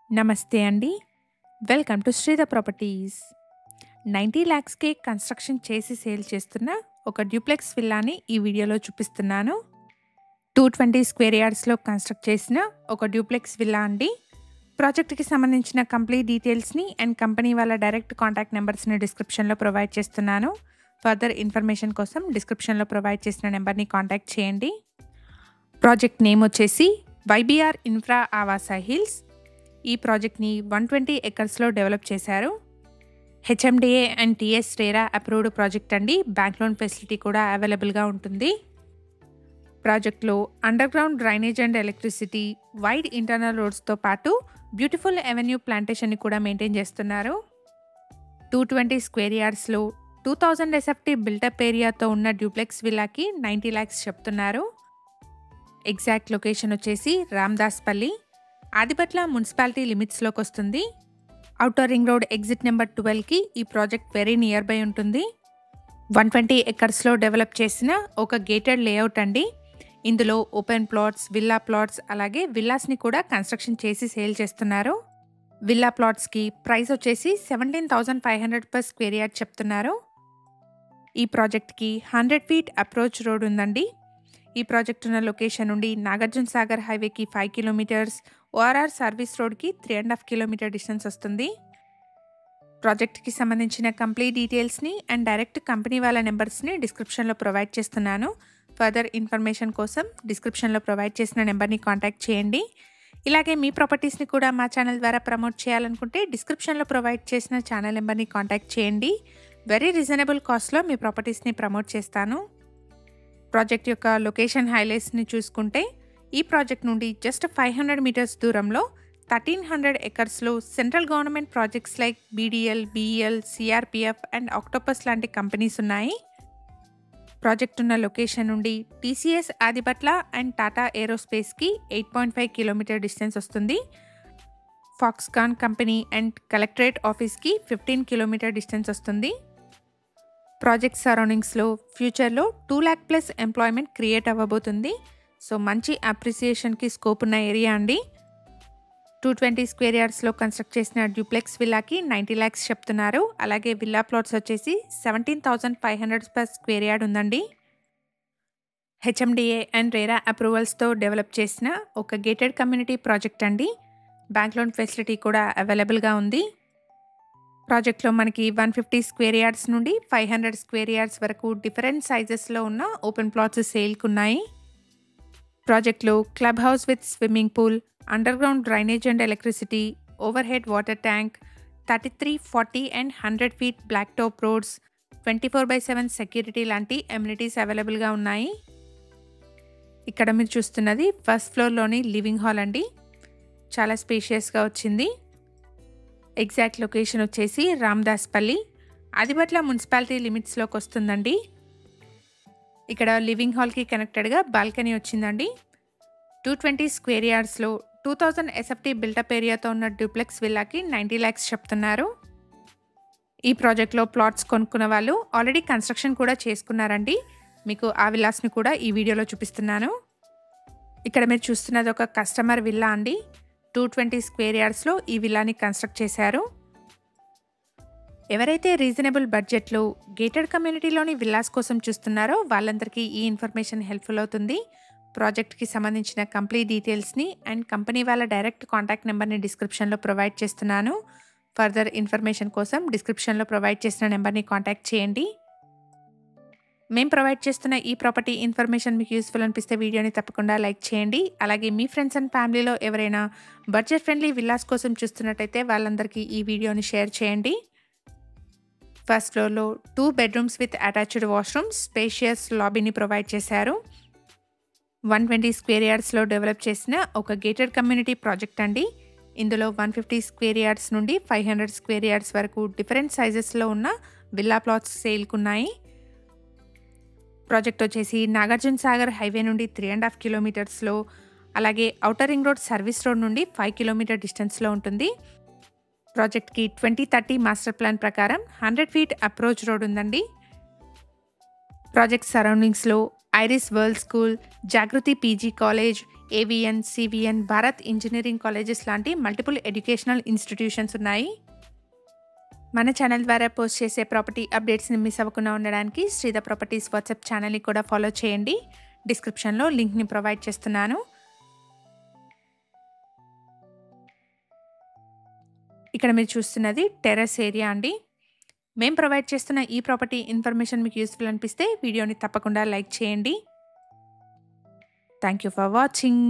నమస్తే అండి. Welcome to Sridha properties. 90 లాక్స్‌కే కన్‌స్ట్రక్షన్ చేసి సేల్ చేస్తున్న ఒక డ్యూప్లెక్స్ విల్లాని ఈ వీడియోలో చూపిస్తున్నాను. 220 స్క్వేర్ యార్డ్స్‌లో కన్‌స్ట్రక్ట్ చేసిన ఒక డ్యూప్లెక్స్ విల్లా అండి. ప్రాజెక్ట్‌కి సంబంధించిన కంప్లీట్ డీటెయిల్స్‌ని అండ్ కంపెనీ వాళ్ళ డైరెక్ట్ కాంటాక్ట్ నెంబర్స్‌ని డిస్క్రిప్షన్‌లో ప్రొవైడ్ చేస్తున్నాను. ఫర్దర్ ఇన్ఫర్మేషన్ కోసం డిస్క్రిప్షన్‌లో ప్రొవైడ్ చేసిన నెంబర్‌ని కాంటాక్ట్ చేయండి. ప్రాజెక్ట్ నేమ్ వచ్చేసి వైబీఆర్ ఇన్ఫ్రా ఆవాస హిల్స్. ఈ ప్రాజెక్ట్ని 120 ఎకర్స్లో డెవలప్ చేశారు. HMDA and TS RERA approved project అండి. బ్యాంక్ లోన్ ఫెసిలిటీ కూడా అవైలబుల్గా ఉంటుంది. ప్రాజెక్ట్లో underground drainage and electricity, wide internal రోడ్స్తో పాటు బ్యూటిఫుల్ అవెన్యూ ప్లాంటేషన్ని కూడా మెయింటైన్ చేస్తున్నారు. 220 స్క్వేర్ యార్డ్స్లో 2000 ఎస్ఎఫ్టీ బిల్టప్ ఏరియాతో ఉన్న డ్యూప్లెక్స్ విల్లాకి 90 lakhs చెప్తున్నారు. ఎగ్జాక్ట్ లొకేషన్ వచ్చేసి రామదాస్పల్లి, ఆదిబట్ల మున్సిపాలిటీ లిమిట్స్లోకి వస్తుంది. Outer ring road exit number 12కి ఈ ప్రాజెక్ట్ వెరీ నియర్ బై ఉంటుంది. 120 ఎకర్స్లో డెవలప్ చేసిన ఒక గేటెడ్ లేఅవుట్ అండి. ఇందులో ఓపెన్ ప్లాట్స్, విల్లా ప్లాట్స్, అలాగే విల్లాస్ని కూడా కన్స్ట్రక్షన్ చేసి సేల్ చేస్తున్నారు. విల్లా ప్లాట్స్కి ప్రైస్ వచ్చేసి 17,500 per స్క్వేర్ యార్డ్ చెప్తున్నారు. ఈ ప్రాజెక్ట్కి 100 feet అప్రోచ్ రోడ్ ఉందండి. ఈ ప్రాజెక్ట్ ఉన్న లొకేషన్ నుండి నాగార్జున సాగర్ హైవేకి 5 kilometers, ఓఆర్ఆర్ సర్వీస్ రోడ్కి 3.5 kilometer డిస్టెన్స్ వస్తుంది. ప్రాజెక్ట్కి సంబంధించిన కంప్లీట్ డీటెయిల్స్ని అండ్ డైరెక్ట్ కంపెనీ వాళ్ళ నెంబర్స్ని డిస్క్రిప్షన్లో ప్రొవైడ్ చేస్తున్నాను. ఫర్దర్ ఇన్ఫర్మేషన్ కోసం డిస్క్రిప్షన్లో ప్రొవైడ్ చేసిన నెంబర్ని కాంటాక్ట్ చేయండి. ఇలాగే మీ ప్రాపర్టీస్ని కూడా మా ఛానల్ ద్వారా ప్రమోట్ చేయాలనుకుంటే డిస్క్రిప్షన్లో ప్రొవైడ్ చేసిన ఛానల్ నెంబర్ని కాంటాక్ట్ చేయండి. వెరీ రీజనబుల్ కాస్ట్లో మీ ప్రాపర్టీస్ని ప్రమోట్ చేస్తాను. ప్రాజెక్ట్ యొక్క లొకేషన్ హైలైట్స్ని చూసుకుంటే ఈ ప్రాజెక్ట్ నుండి జస్ట్ 500 meters దూరంలో 1300 ఎకర్స్లో central government projects like BDL, BEL, CRPF and Octopus లాంటి కంపెనీస్ ఉన్నాయి. ప్రాజెక్ట్ ఉన్న లొకేషన్ నుండి టీసీఎస్ ఆదిబట్ల అండ్ టాటా ఏరోస్పేస్కి 8.5 kilometer డిస్టెన్స్ వస్తుంది. ఫాక్స్కాన్ కంపెనీ అండ్ కలెక్టరేట్ ఆఫీస్కి 15 kilometer డిస్టెన్స్ వస్తుంది. ప్రాజెక్ట్ సరౌండింగ్స్లో ఫ్యూచర్లో 2 lakh plus ఎంప్లాయ్మెంట్ క్రియేట్ అవ్వబోతుంది. సో మంచి అప్రిసియేషన్కి స్కోప్ ఉన్న ఏరియా అండి. 220 స్క్వేర్ యార్డ్స్లో కన్స్ట్రక్ట్ చేసిన డ్యూప్లెక్స్ విల్లాకి 90 lakhs చెప్తున్నారు. అలాగే విల్లా ప్లాట్స్ వచ్చేసి 17,500 per స్క్వేర్ యార్డ్ ఉందండి. హెచ్ఎండిఏ అండ్ రేరా అప్రూవల్స్తో డెవలప్ చేసిన ఒక గేటెడ్ కమ్యూనిటీ ప్రాజెక్ట్ అండి. బ్యాంక్ లోన్ ఫెసిలిటీ కూడా అవైలబుల్గా ఉంది. ప్రాజెక్ట్లో మనకి 150 స్క్వేర్ యార్డ్స్ నుండి 500 స్క్వేర్ యార్డ్స్ వరకు డిఫరెంట్ సైజెస్లో ఉన్న ఓపెన్ ప్లాట్స్ సేల్కి ఉన్నాయి. ప్రాజెక్ట్లో club house with swimming pool, underground drainage and electricity, overhead water tank, 33, 40 and 100 feet black top roads, 24/7 security లాంటి ఎమ్యూనిటీస్ అవైలబుల్గా ఉన్నాయి. ఇక్కడ మీరు చూస్తున్నది ఫస్ట్ ఫ్లోర్లోని లివింగ్ హాల్ అండి. చాలా స్పేషియస్గా వచ్చింది. ఎగ్జాక్ట్ లొకేషన్ వచ్చేసి రామదాస్పల్లి, ఆదిబట్ల మున్సిపాలిటీ లిమిట్స్లోకి వస్తుందండి. ఇక్కడ లివింగ్ హాల్కి కనెక్టెడ్గా బాల్కనీ వచ్చిందండి. 220 స్క్వేర్ యార్డ్స్లో 2000 ఎస్ఎఫ్టీ బిల్టప్ ఏరియాతో ఉన్న డ్యూప్లెక్స్ విల్లాకి 90 lakhs చెప్తున్నారు. ఈ ప్రాజెక్ట్లో ప్లాట్స్ కొనుక్కున్న వాళ్ళు ఆల్రెడీ కన్స్ట్రక్షన్ కూడా చేసుకున్నారండి. మీకు ఆ విల్లాస్ని కూడా ఈ వీడియోలో చూపిస్తున్నాను. ఇక్కడ మీరు చూస్తున్నది ఒక కస్టమర్ విల్లా అండి. 220 స్క్వేర్ యార్డ్స్లో ఈ విల్లాని కన్స్ట్రక్ట్ చేశారు. ఎవరైతే రీజనబుల్ బడ్జెట్లో గేటెడ్ కమ్యూనిటీలోని విల్లాస్ కోసం చూస్తున్నారో వాళ్ళందరికీ ఈ ఇన్ఫర్మేషన్ హెల్ప్ఫుల్ అవుతుంది. ప్రాజెక్ట్కి సంబంధించిన కంప్లీట్ డీటెయిల్స్ని అండ్ కంపెనీ వాళ్ళ డైరెక్ట్ కాంటాక్ట్ నెంబర్ని డిస్క్రిప్షన్లో ప్రొవైడ్ చేస్తున్నాను. ఫర్దర్ ఇన్ఫర్మేషన్ కోసం డిస్క్రిప్షన్లో ప్రొవైడ్ చేసిన నెంబర్ని కాంటాక్ట్ చేయండి. మేము ప్రొవైడ్ చేస్తున్న ఈ ప్రాపర్టీ ఇన్ఫర్మేషన్ మీకు యూస్ఫుల్ అనిపిస్తే వీడియోని తప్పకుండా లైక్ చేయండి. అలాగే మీ ఫ్రెండ్స్ అండ్ ఫ్యామిలీలో ఎవరైనా బడ్జెట్ ఫ్రెండ్లీ విల్లాస్ కోసం చూస్తున్నట్టయితే వాళ్ళందరికీ ఈ వీడియోని షేర్ చేయండి. ఫస్ట్ ఫ్లోర్లో 2 bedrooms with attached washrooms, spacious లాబీని ప్రొవైడ్ చేశారు. 120 స్క్వేర్ యార్డ్స్లో డెవలప్ చేసిన ఒక గేటెడ్ కమ్యూనిటీ ప్రాజెక్ట్ అండి. ఇందులో 150 స్క్వేర్ యార్డ్స్ నుండి 500 స్క్వేర్ యార్డ్స్ వరకు డిఫరెంట్ సైజెస్లో ఉన్న విల్లా ప్లాట్స్ సేల్కున్నాయి. ప్రాజెక్ట్ వచ్చేసి నాగార్జున సాగర్ హైవే నుండి 3.5 kilometersలో, అలాగే outer ring road service road నుండి 5 kilometer డిస్టెన్స్లో ఉంటుంది. ప్రాజెక్ట్కి 2030 మాస్టర్ ప్లాన్ ప్రకారం 100 feet అప్రోచ్ రోడ్ ఉందండి. ప్రాజెక్ట్ సరౌండింగ్స్లో Iris world school, Jagruthi PG college, AVN, CVN, Bharat engineering colleges లాంటి మల్టిపుల్ ఎడ్యుకేషనల్ ఇన్స్టిట్యూషన్స్ ఉన్నాయి. మన ఛానల్ ద్వారా పోస్ట్ చేసే ప్రాపర్టీ అప్డేట్స్ని మిస్ అవ్వకుండా ఉండడానికి శ్రీధ ప్రాపర్టీస్ వాట్సాప్ ఛానల్ని కూడా ఫాలో చేయండి. డిస్క్రిప్షన్లో లింక్ని ప్రొవైడ్ చేస్తున్నాను. ఇక్కడ మీరు చూస్తున్నది టెర్రస్ ఏరియా అండి. మేము ప్రొవైడ్ చేస్తున్న ఈ ప్రాపర్టీ ఇన్ఫర్మేషన్ మీకు యూస్ఫుల్ అనిపిస్తే వీడియోని తప్పకుండా లైక్ చేయండి. Thank you for watching.